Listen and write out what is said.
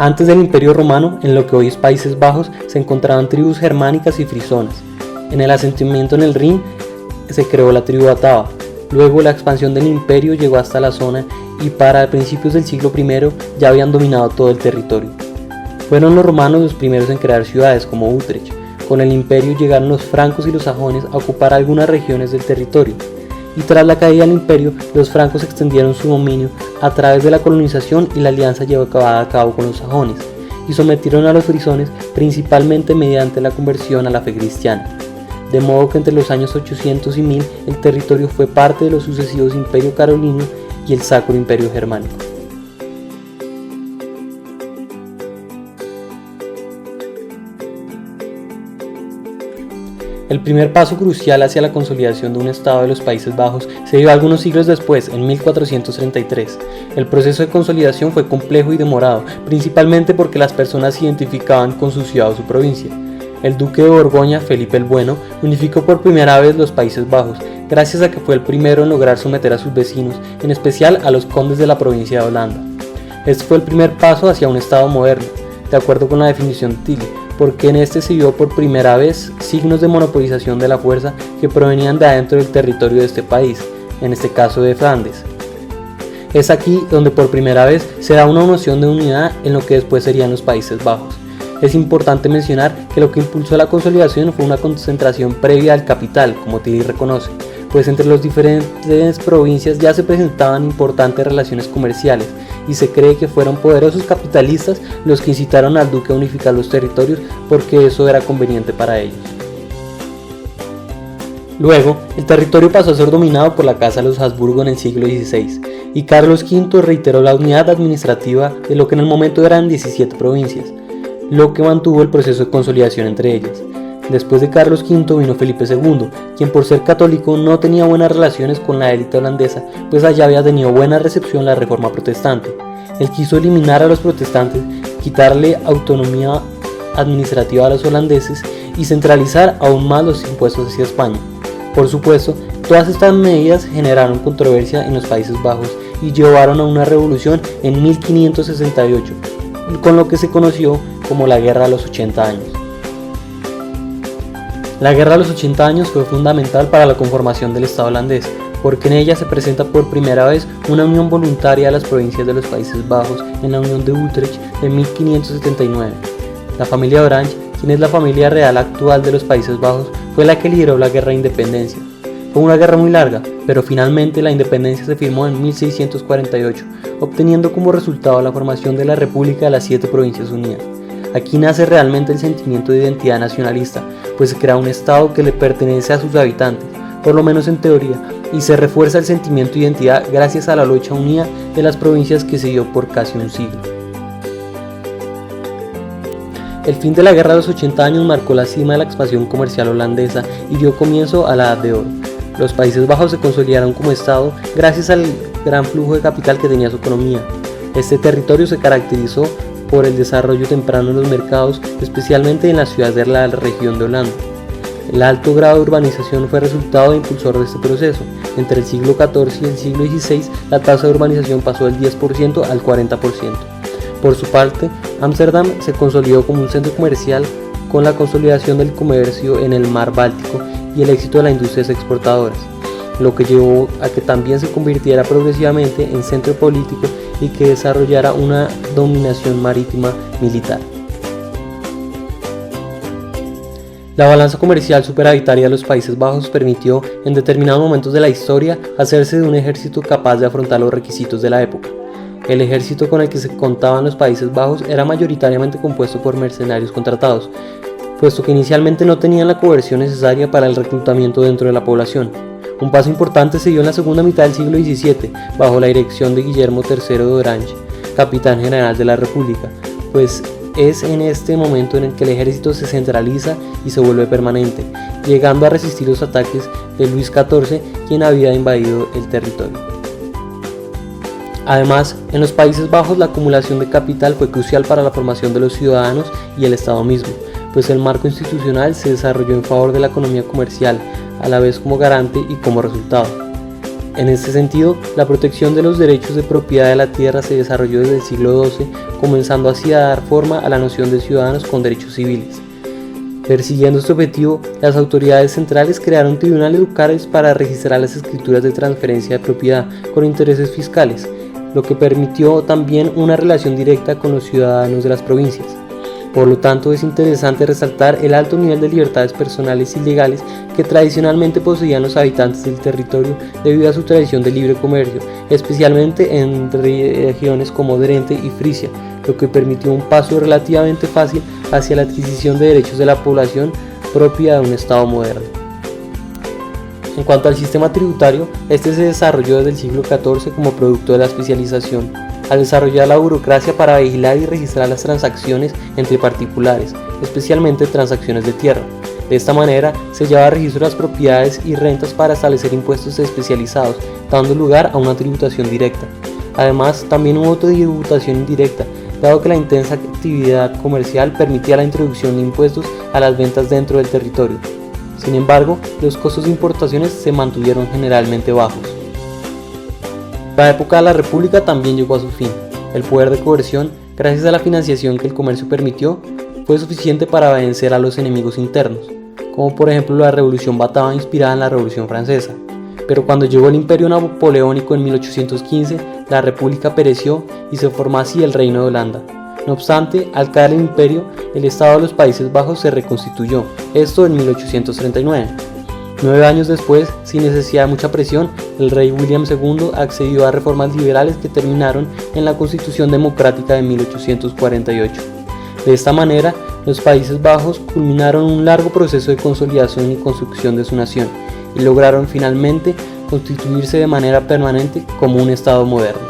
Antes del Imperio Romano, en lo que hoy es Países Bajos, se encontraban tribus germánicas y frisonas. En el asentamiento en el Rin se creó la tribu Batava. Luego la expansión del imperio llegó hasta la zona y para principios del siglo I ya habían dominado todo el territorio. Fueron los romanos los primeros en crear ciudades como Utrecht. Con el imperio llegaron los francos y los sajones a ocupar algunas regiones del territorio. Y tras la caída del imperio, los francos extendieron su dominio a través de la colonización y la alianza llevada a cabo con los sajones, y sometieron a los frisones principalmente mediante la conversión a la fe cristiana. De modo que entre los años 800 y 1000 el territorio fue parte de los sucesivos Imperio Carolingio y el Sacro Imperio Germánico. El primer paso crucial hacia la consolidación de un Estado de los Países Bajos se dio algunos siglos después, en 1433. El proceso de consolidación fue complejo y demorado, principalmente porque las personas se identificaban con su ciudad o su provincia. El duque de Borgoña, Felipe el Bueno, unificó por primera vez los Países Bajos, gracias a que fue el primero en lograr someter a sus vecinos, en especial a los condes de la provincia de Holanda. Este fue el primer paso hacia un Estado moderno, de acuerdo con la definición de Tilly, porque en este se vio por primera vez signos de monopolización de la fuerza que provenían de adentro del territorio de este país, en este caso de Flandes. Es aquí donde por primera vez se da una noción de unidad en lo que después serían los Países Bajos. Es importante mencionar que lo que impulsó la consolidación fue una concentración previa al capital, como Tilly reconoce, pues entre las diferentes provincias ya se presentaban importantes relaciones comerciales, y se cree que fueron poderosos capitalistas los que incitaron al duque a unificar los territorios porque eso era conveniente para ellos. Luego, el territorio pasó a ser dominado por la Casa de los Habsburgo en el siglo XVI, y Carlos V reiteró la unidad administrativa de lo que en el momento eran 17 provincias, lo que mantuvo el proceso de consolidación entre ellas. Después de Carlos V vino Felipe II, quien por ser católico no tenía buenas relaciones con la élite holandesa, pues allá había tenido buena recepción la reforma protestante. Él quiso eliminar a los protestantes, quitarle autonomía administrativa a los holandeses y centralizar aún más los impuestos hacia España. Por supuesto, todas estas medidas generaron controversia en los Países Bajos y llevaron a una revolución en 1568, con lo que se conoció como la Guerra de los 80 años. La Guerra de los 80 años fue fundamental para la conformación del Estado holandés, porque en ella se presenta por primera vez una unión voluntaria de las provincias de los Países Bajos en la Unión de Utrecht de 1579. La familia Orange, quien es la familia real actual de los Países Bajos, fue la que lideró la Guerra de Independencia. Fue una guerra muy larga, pero finalmente la independencia se firmó en 1648, obteniendo como resultado la formación de la República de las 7 Provincias Unidas. Aquí nace realmente el sentimiento de identidad nacionalista, pues se crea un Estado que le pertenece a sus habitantes, por lo menos en teoría, y se refuerza el sentimiento de identidad gracias a la lucha unida de las provincias que se dio por casi un siglo. El fin de la Guerra de los 80 años marcó la cima de la expansión comercial holandesa y dio comienzo a la Edad de Oro. Los Países Bajos se consolidaron como Estado gracias al gran flujo de capital que tenía su economía. Este territorio se caracterizó por el desarrollo temprano en los mercados, especialmente en las ciudades de la región de Holanda. El alto grado de urbanización fue resultado de impulsor de este proceso. Entre el siglo XIV y el siglo XVI, la tasa de urbanización pasó del 10% al 40%. Por su parte, Ámsterdam se consolidó como un centro comercial con la consolidación del comercio en el mar Báltico y el éxito de las industrias exportadoras, lo que llevó a que también se convirtiera progresivamente en centro político y que desarrollara una dominación marítima militar. La balanza comercial superavitaria de los Países Bajos permitió, en determinados momentos de la historia, hacerse de un ejército capaz de afrontar los requisitos de la época. El ejército con el que se contaban los Países Bajos era mayoritariamente compuesto por mercenarios contratados, puesto que inicialmente no tenían la coerción necesaria para el reclutamiento dentro de la población. Un paso importante se dio en la segunda mitad del siglo XVII, bajo la dirección de Guillermo III de Orange, capitán general de la República, pues es en este momento en el que el ejército se centraliza y se vuelve permanente, llegando a resistir los ataques de Luis XIV, quien había invadido el territorio. Además, en los Países Bajos la acumulación de capital fue crucial para la formación de los ciudadanos y el Estado mismo, pues el marco institucional se desarrolló en favor de la economía comercial, a la vez como garante y como resultado. En este sentido, la protección de los derechos de propiedad de la tierra se desarrolló desde el siglo XII, comenzando así a dar forma a la noción de ciudadanos con derechos civiles. Persiguiendo este objetivo, las autoridades centrales crearon tribunales locales para registrar las escrituras de transferencia de propiedad con intereses fiscales, lo que permitió también una relación directa con los ciudadanos de las provincias. Por lo tanto, es interesante resaltar el alto nivel de libertades personales y legales que tradicionalmente poseían los habitantes del territorio debido a su tradición de libre comercio, especialmente en regiones como Drente y Frisia, lo que permitió un paso relativamente fácil hacia la adquisición de derechos de la población propia de un Estado moderno. En cuanto al sistema tributario, este se desarrolló desde el siglo XIV como producto de la especialización, al desarrollar la burocracia para vigilar y registrar las transacciones entre particulares, especialmente transacciones de tierra. De esta manera, se llevaba registro de las propiedades y rentas para establecer impuestos especializados, dando lugar a una tributación directa. Además, también hubo tributación indirecta, dado que la intensa actividad comercial permitía la introducción de impuestos a las ventas dentro del territorio. Sin embargo, los costos de importaciones se mantuvieron generalmente bajos. La época de la República también llegó a su fin. El poder de coerción, gracias a la financiación que el comercio permitió, fue suficiente para vencer a los enemigos internos, como por ejemplo la Revolución Batava inspirada en la Revolución Francesa. Pero cuando llegó el Imperio Napoleónico en 1815, la República pereció y se formó así el Reino de Holanda. No obstante, al caer el imperio, el Estado de los Países Bajos se reconstituyó, esto en 1839. 9 años después, sin necesidad de mucha presión, el rey William II accedió a reformas liberales que terminaron en la Constitución Democrática de 1848. De esta manera, los Países Bajos culminaron un largo proceso de consolidación y construcción de su nación y lograron finalmente constituirse de manera permanente como un Estado moderno.